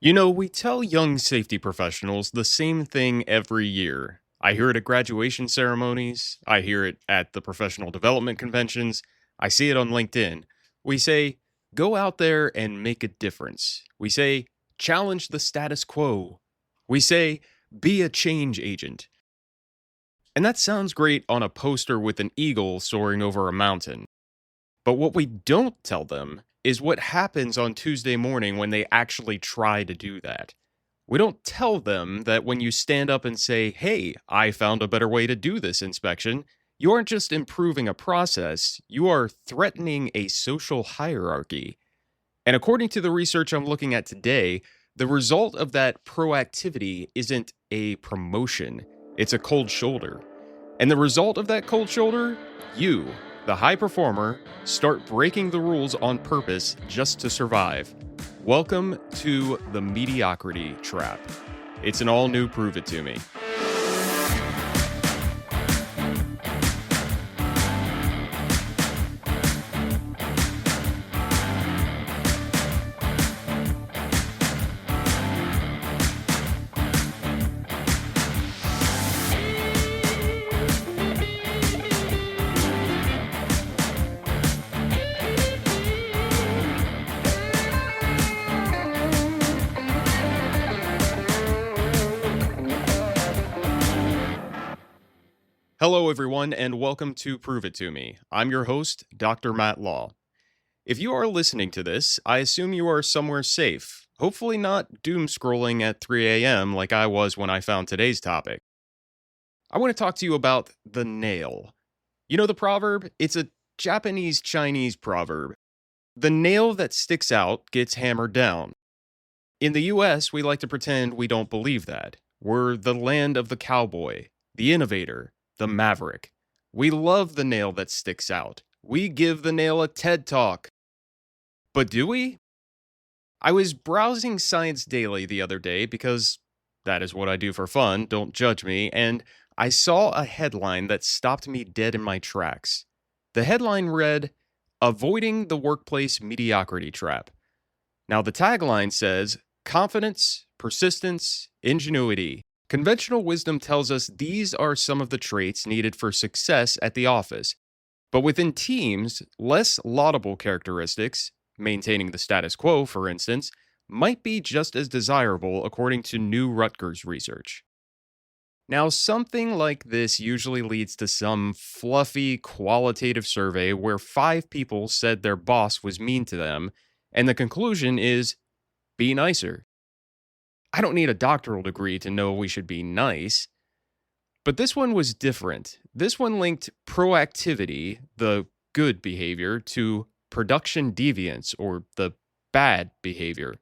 We tell young safety professionals the same thing every year. I hear it at graduation ceremonies, I hear it at the professional development conventions, I see it on LinkedIn. We say, go out there and make a difference. We say, challenge the status quo. We say, be a change agent. And that sounds great on a poster with an eagle soaring over a mountain. But what we don't tell them is what happens on Tuesday morning when they actually try to do that. We don't tell them that when you stand up and say, hey, I found a better way to do this inspection, you aren't just improving a process, you are threatening a social hierarchy. And according to the research I'm looking at today, the result of that proactivity isn't a promotion, it's a cold shoulder. And the result of that cold shoulder? You, the high performer, start breaking the rules on purpose just to survive. Welcome to the Mediocrity Trap. It's an all new Prove It To Me. Hello, everyone, and welcome to Prove It To Me. I'm your host, Dr. Matt Law. If you are listening to this, I assume you are somewhere safe, hopefully not doom scrolling at 3 a.m. like I was when I found today's topic. I want to talk to you about the nail. You know the proverb? It's a Japanese Chinese proverb. The nail that sticks out gets hammered down. In the US, we like to pretend we don't believe that. We're the land of the cowboy, the innovator, the maverick. We love the nail that sticks out. We give the nail a TED talk. But do we? I was browsing Science Daily the other day because that is what I do for fun, don't judge me, and I saw a headline that stopped me dead in my tracks. The headline read, Avoiding the Workplace Mediocrity Trap. Now, the tagline says, confidence, persistence, ingenuity. Conventional wisdom tells us these are some of the traits needed for success at the office. But within teams, less laudable characteristics, maintaining the status quo, for instance, might be just as desirable according to new Rutgers research. Now, something like this usually leads to some fluffy qualitative survey where 5 people said their boss was mean to them, and the conclusion is be nicer. I don't need a doctoral degree to know we should be nice. But this one was different. This one linked proactivity, the good behavior, to production deviance, or the bad behavior.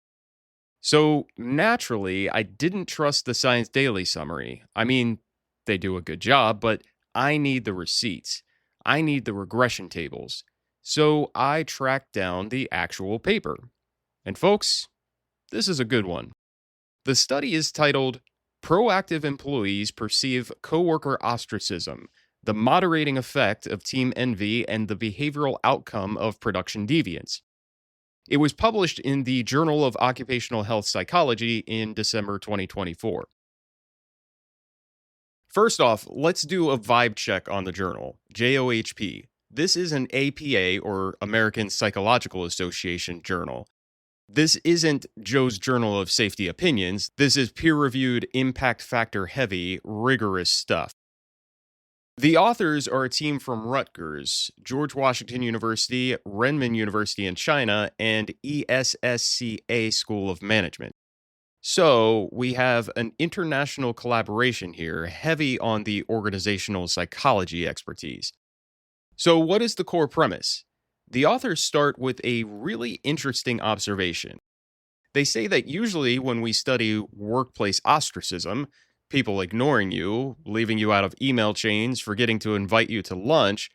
So naturally, I didn't trust the Science Daily summary. I mean, they do a good job, but I need the receipts. I need the regression tables. So I tracked down the actual paper. And folks, this is a good one. The study is titled Proactive Employees Perceive Coworker Ostracism, the Moderating Effect of Team Envy and the Behavioral Outcome of Production Deviance. It was published in the Journal of Occupational Health Psychology in December 2024. First off, let's do a vibe check on the journal, JOHP. This is an APA, or American Psychological Association, journal. This isn't Joe's Journal of Safety Opinions. This is peer-reviewed, impact factor heavy, rigorous stuff. The authors are a team from Rutgers, George Washington University, Renmin University in China, and ESSCA School of Management. So we have an international collaboration here, heavy on the organizational psychology expertise. So what is the core premise? The authors start with a really interesting observation. They say that usually when we study workplace ostracism, people ignoring you, leaving you out of email chains, forgetting to invite you to lunch,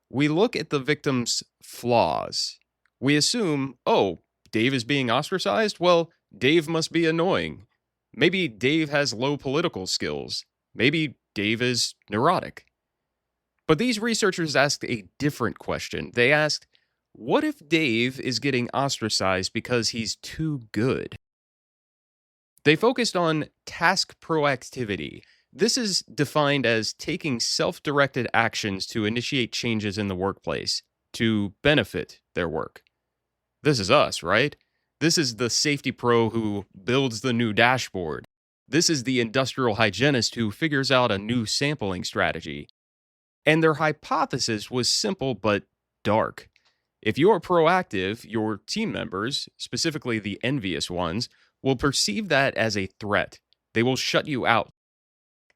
we look at the victim's flaws. We assume, oh, Dave is being ostracized? Well, Dave must be annoying. Maybe Dave has low political skills. Maybe Dave is neurotic. But these researchers asked a different question. They asked, what if Dave is getting ostracized because he's too good? They focused on task proactivity. This is defined as taking self directed actions to initiate changes in the workplace to benefit their work. This is us, right? This is the safety pro who builds the new dashboard. This is the industrial hygienist who figures out a new sampling strategy. And their hypothesis was simple but dark. If you're proactive, your team members, specifically the envious ones, will perceive that as a threat. They will shut you out.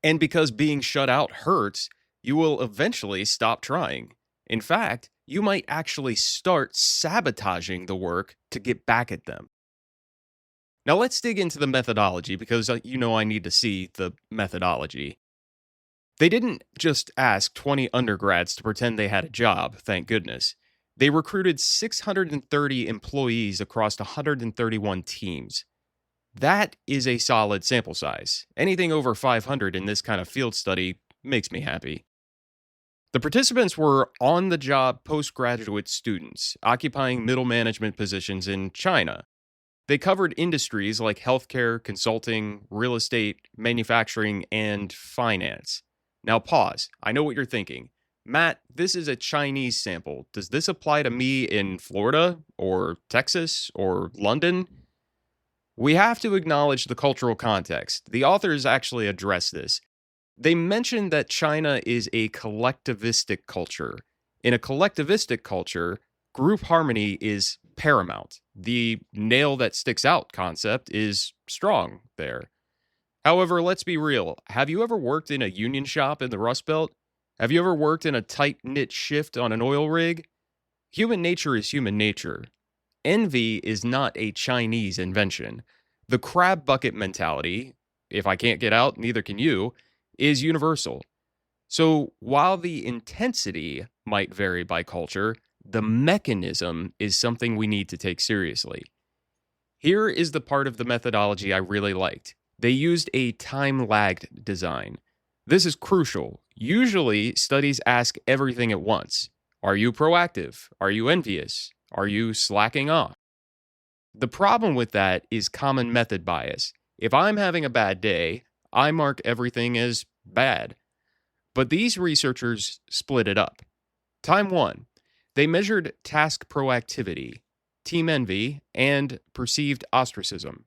And because being shut out hurts, you will eventually stop trying. In fact, you might actually start sabotaging the work to get back at them. Now, let's dig into the methodology because I need to see the methodology. They didn't just ask 20 undergrads to pretend they had a job, thank goodness. They recruited 630 employees across 131 teams. That is a solid sample size. Anything over 500 in this kind of field study makes me happy. The participants were on the job postgraduate students occupying middle management positions in China. They covered industries like healthcare, consulting, real estate, manufacturing, and finance. Now, pause. I know what you're thinking. Matt, this is a Chinese sample. Does this apply to me in Florida or Texas or London? We have to acknowledge the cultural context. The authors actually address this. They mention that China is a collectivistic culture. In a collectivistic culture, group harmony is paramount. The nail that sticks out concept is strong there. However, let's be real. Have you ever worked in a union shop in the Rust Belt? Have you ever worked in a tight-knit shift on an oil rig? Human nature is human nature. Envy is not a Chinese invention. The crab bucket mentality, if I can't get out, neither can you, is universal. So while the intensity might vary by culture, the mechanism is something we need to take seriously. Here is the part of the methodology I really liked. They used a time-lagged design. This is crucial. Usually, studies ask everything at once. Are you proactive? Are you envious? Are you slacking off? The problem with that is common method bias. If I'm having a bad day, I mark everything as bad. But these researchers split it up. Time 1, they measured task proactivity, team envy, and perceived ostracism.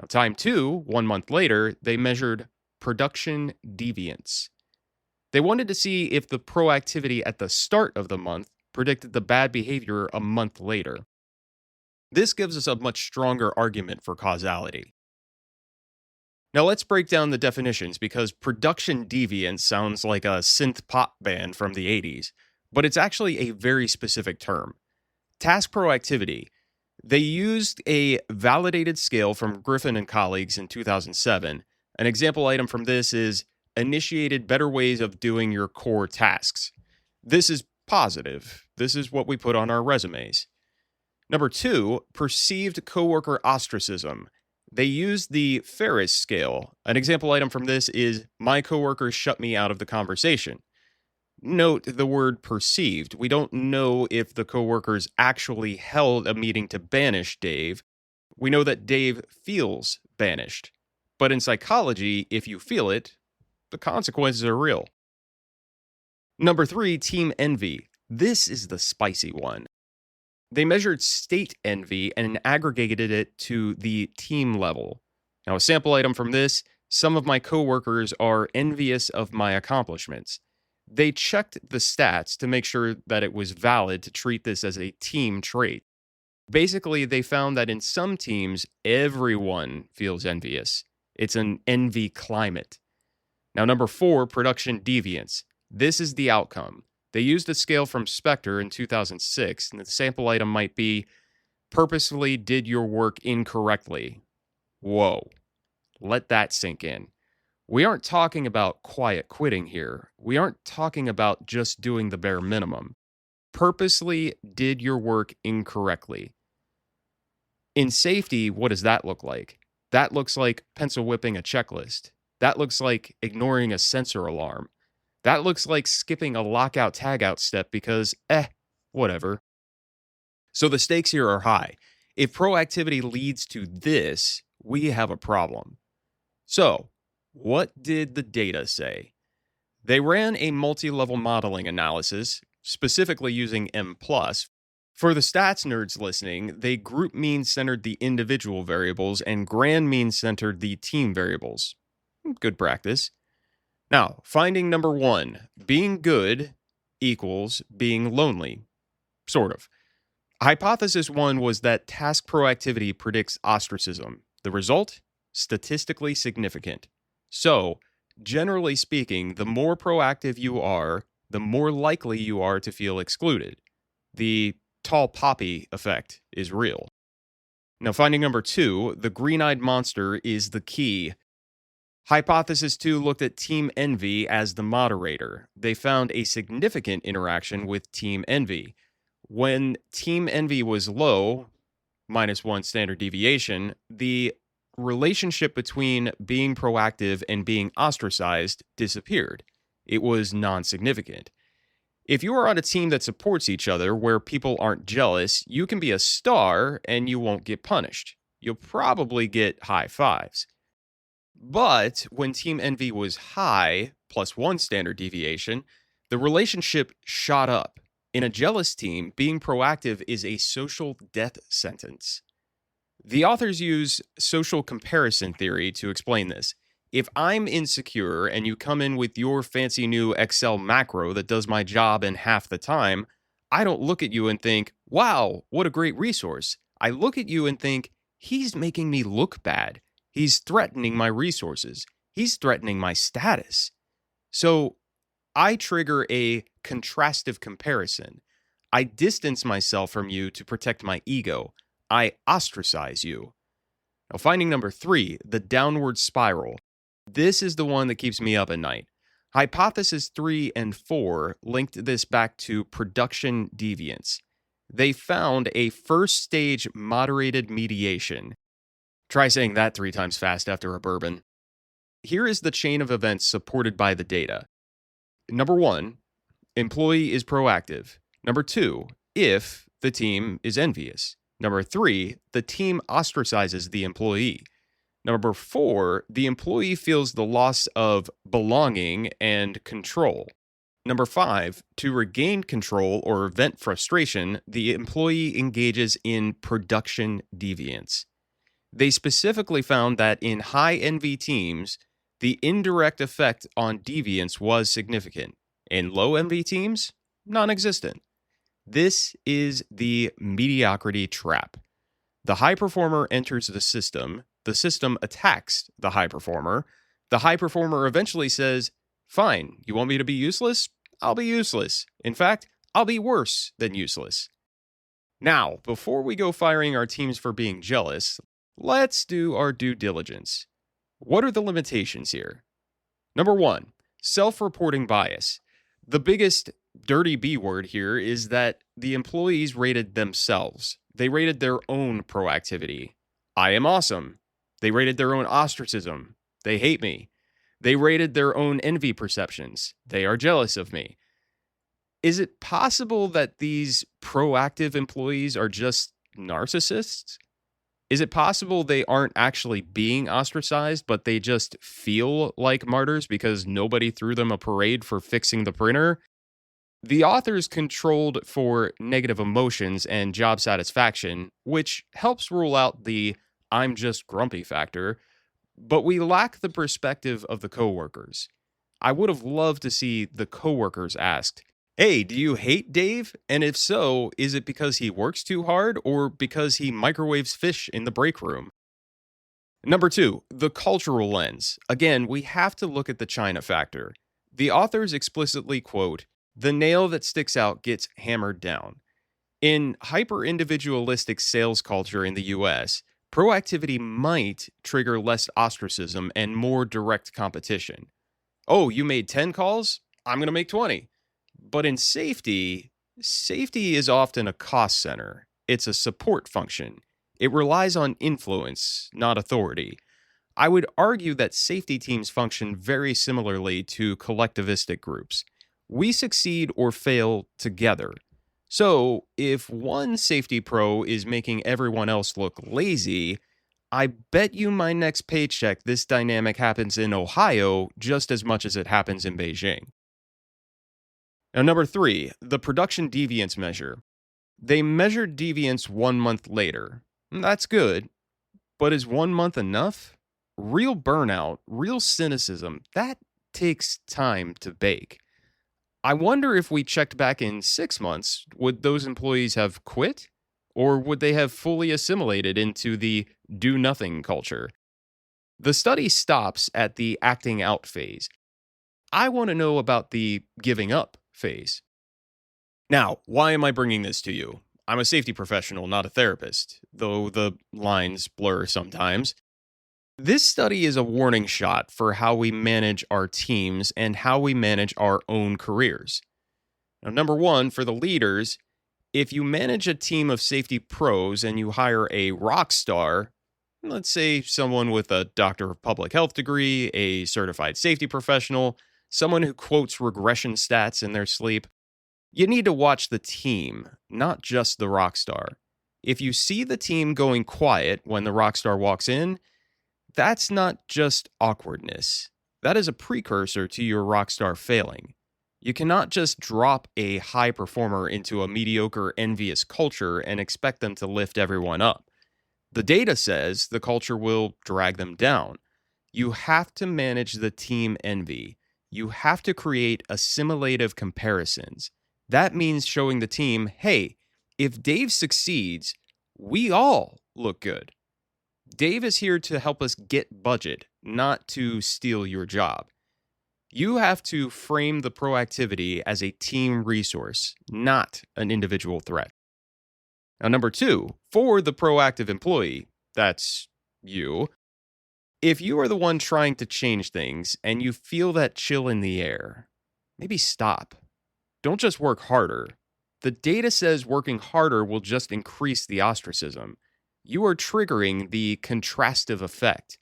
Now, time 2, 1 month later, they measured production deviance. They wanted to see if the proactivity at the start of the month predicted the bad behavior a month later. This gives us a much stronger argument for causality. Now let's break down the definitions because production deviance sounds like a synth pop band from the 80s, but it's actually a very specific term. Task proactivity. They used a validated scale from Griffin and colleagues in 2007. An example item from this is initiated better ways of doing your core tasks. This is positive. This is what we put on our resumes. Number 2, perceived coworker ostracism. They used the Ferris scale. An example item from this is my coworkers shut me out of the conversation. Note the word perceived. We don't know if the coworkers actually held a meeting to banish Dave. We know that Dave feels banished. But in psychology, if you feel it, the consequences are real. Number 3, team envy. This is the spicy one. They measured state envy and aggregated it to the team level. Now, a sample item from this, some of my coworkers are envious of my accomplishments. They checked the stats to make sure that it was valid to treat this as a team trait. Basically, they found that in some teams, everyone feels envious. It's an envy climate. Now, number 4, production deviance. This is the outcome. They used a scale from Spectre in 2006, and the sample item might be purposefully did your work incorrectly. Whoa. Let that sink in. We aren't talking about quiet quitting here. We aren't talking about just doing the bare minimum. Purposely did your work incorrectly. In safety, what does that look like? That looks like pencil whipping a checklist. That looks like ignoring a sensor alarm. That looks like skipping a lockout tagout step because, whatever. So the stakes here are high. If proactivity leads to this, we have a problem. So, what did the data say? They ran a multi-level modeling analysis, specifically using M+. For the stats nerds listening, they group mean centered the individual variables and grand mean centered the team variables. Good practice. Now, finding number one, being good equals being lonely. Sort of. Hypothesis one was that task proactivity predicts ostracism. The result? Statistically significant. So, generally speaking, the more proactive you are, the more likely you are to feel excluded. The tall poppy effect is real. Now, finding number two, the green-eyed monster is the key. Hypothesis 2 looked at team envy as the moderator. They found a significant interaction with team envy. When team envy was low, -1 standard deviation, the relationship between being proactive and being ostracized disappeared. It was non-significant. If you are on a team that supports each other, where people aren't jealous, you can be a star and you won't get punished. You'll probably get high fives. But when team envy was high, +1 standard deviation, the relationship shot up. In a jealous team, being proactive is a social death sentence. The authors use social comparison theory to explain this. If I'm insecure and you come in with your fancy new Excel macro that does my job in half the time, I don't look at you and think, wow, what a great resource. I look at you and think, he's making me look bad. He's threatening my resources. He's threatening my status. So I trigger a contrastive comparison. I distance myself from you to protect my ego. I ostracize you. Now, finding number three, the downward spiral. This is the one that keeps me up at night. Hypothesis 3 and 4 linked this back to production deviance. They found a first stage moderated mediation. Try saying that 3 times fast after a bourbon. Here is the chain of events supported by the data. Number 1, employee is proactive. Number 2, if the team is envious. Number 3, the team ostracizes the employee. Number 4, the employee feels the loss of belonging and control. Number 5, to regain control or vent frustration, the employee engages in production deviance. They specifically found that in high envy teams, the indirect effect on deviance was significant. In low envy teams, non-existent. This is the mediocrity trap. The high performer enters the system attacks the high performer eventually says, fine, you want me to be useless? I'll be useless. In fact, I'll be worse than useless. Now, before we go firing our teams for being jealous, let's do our due diligence. What are the limitations here? Number 1, self-reporting bias. The biggest dirty B word here is that the employees rated themselves. They rated their own proactivity. I am awesome. They rated their own ostracism. They hate me. They rated their own envy perceptions. They are jealous of me. Is it possible that these proactive employees are just narcissists? Is it possible they aren't actually being ostracized, but they just feel like martyrs because nobody threw them a parade for fixing the printer? The authors controlled for negative emotions and job satisfaction, which helps rule out the I'm just grumpy factor, but we lack the perspective of the coworkers. I would have loved to see the coworkers asked, hey, do you hate Dave? And if so, is it because he works too hard or because he microwaves fish in the break room? Number 2, the cultural lens. Again, we have to look at the China factor. The authors explicitly quote, the nail that sticks out gets hammered down. In hyper-individualistic sales culture in the US, proactivity might trigger less ostracism and more direct competition. Oh, you made 10 calls? I'm going to make 20. But in safety is often a cost center. It's a support function. It relies on influence, not authority. I would argue that safety teams function very similarly to collectivistic groups. We succeed or fail together. So, if one safety pro is making everyone else look lazy, I bet you my next paycheck this dynamic happens in Ohio just as much as it happens in Beijing. Now, number 3, the production deviance measure. They measured deviance 1 month later. That's good, but is 1 month enough? Real burnout, real cynicism, that takes time to bake. I wonder if we checked back in 6 months, would those employees have quit? Or would they have fully assimilated into the do-nothing culture? The study stops at the acting out phase. I want to know about the giving up phase. Now, why am I bringing this to you? I'm a safety professional, not a therapist, though the lines blur sometimes. This study is a warning shot for how we manage our teams and how we manage our own careers. Now, number 1, for the leaders, if you manage a team of safety pros and you hire a rock star, let's say someone with a doctor of public health degree, a certified safety professional, someone who quotes regression stats in their sleep, you need to watch the team, not just the rock star. If you see the team going quiet when the rock star walks in, that's not just awkwardness. That is a precursor to your rock star failing. You cannot just drop a high performer into a mediocre, envious culture and expect them to lift everyone up. The data says the culture will drag them down. You have to manage the team envy. You have to create assimilative comparisons. That means showing the team, hey, if Dave succeeds, we all look good. Dave is here to help us get budget, not to steal your job. You have to frame the proactivity as a team resource, not an individual threat. Now, number 2, for the proactive employee, that's you. If you are the one trying to change things and you feel that chill in the air, maybe stop. Don't just work harder. The data says working harder will just increase the ostracism. You are triggering the contrastive effect.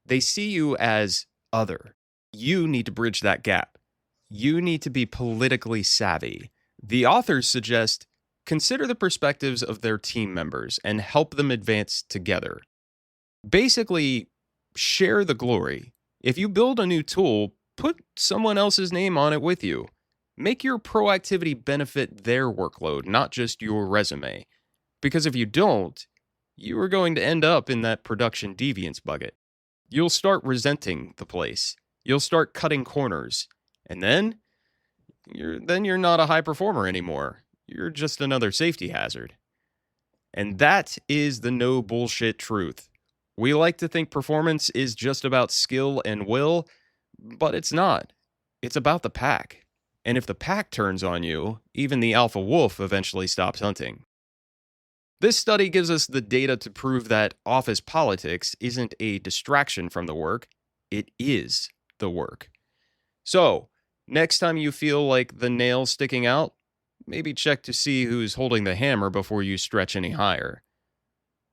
They see you as other. You need to bridge that gap. You need to be politically savvy. The authors suggest consider the perspectives of their team members and help them advance together. Basically, share the glory. If you build a new tool, put someone else's name on it with you. Make your proactivity benefit their workload, not just your resume. Because if you don't, you are going to end up in that production deviance bucket. You'll start resenting the place. You'll start cutting corners. And then you're not a high performer anymore. You're just another safety hazard. And that is the no bullshit truth. We like to think performance is just about skill and will, but it's not. It's about the pack. And if the pack turns on you, even the alpha wolf eventually stops hunting. This study gives us the data to prove that office politics isn't a distraction from the work, it is the work. So, next time you feel like the nail's sticking out, maybe check to see who's holding the hammer before you stretch any higher.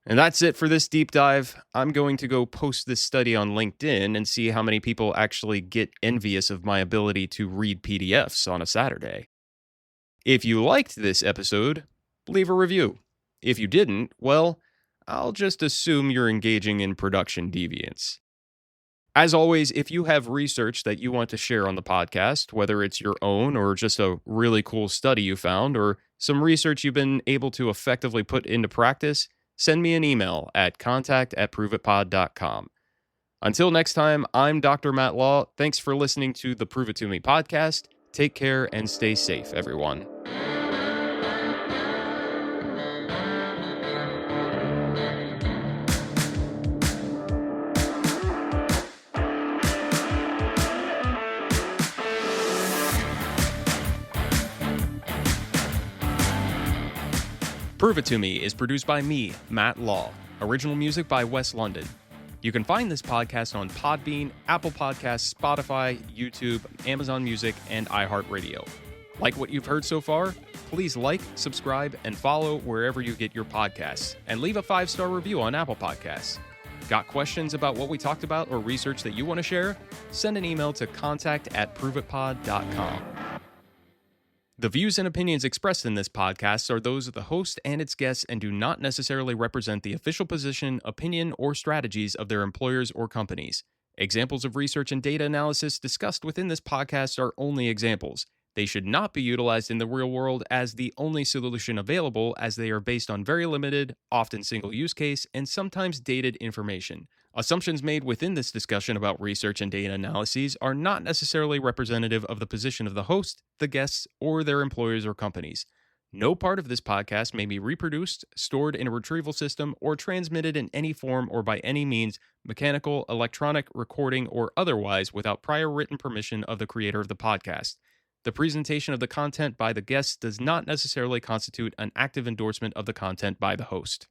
And that's it for this deep dive. I'm going to go post this study on LinkedIn and see how many people actually get envious of my ability to read PDFs on a Saturday. If you liked this episode, leave a review. If you didn't, well, I'll just assume you're engaging in production deviance. As always, if you have research that you want to share on the podcast, whether it's your own or just a really cool study you found or some research you've been able to effectively put into practice, send me an email at contact@proveitpod.com. Until next time, I'm Dr. Matt Law. Thanks for listening to the Prove It To Me podcast. Take care and stay safe, everyone. Prove It To Me is produced by me, Matt Law. Original music by Wes London. You can find this podcast on Podbean, Apple Podcasts, Spotify, YouTube, Amazon Music, and iHeartRadio. Like what you've heard so far? Please like, subscribe, and follow wherever you get your podcasts, and leave a 5-star review on Apple Podcasts. Got questions about what we talked about or research that you want to share? Send an email to contact@proveitpod.com. The views and opinions expressed in this podcast are those of the host and its guests and do not necessarily represent the official position, opinion, or strategies of their employers or companies. Examples of research and data analysis discussed within this podcast are only examples. They should not be utilized in the real world as the only solution available, as they are based on very limited, often single use case, and sometimes dated information. Assumptions made within this discussion about research and data analyses are not necessarily representative of the position of the host, the guests, or their employers or companies. No part of this podcast may be reproduced, stored in a retrieval system, or transmitted in any form or by any means, mechanical, electronic, recording, or otherwise, without prior written permission of the creator of the podcast. The presentation of the content by the guests does not necessarily constitute an active endorsement of the content by the host.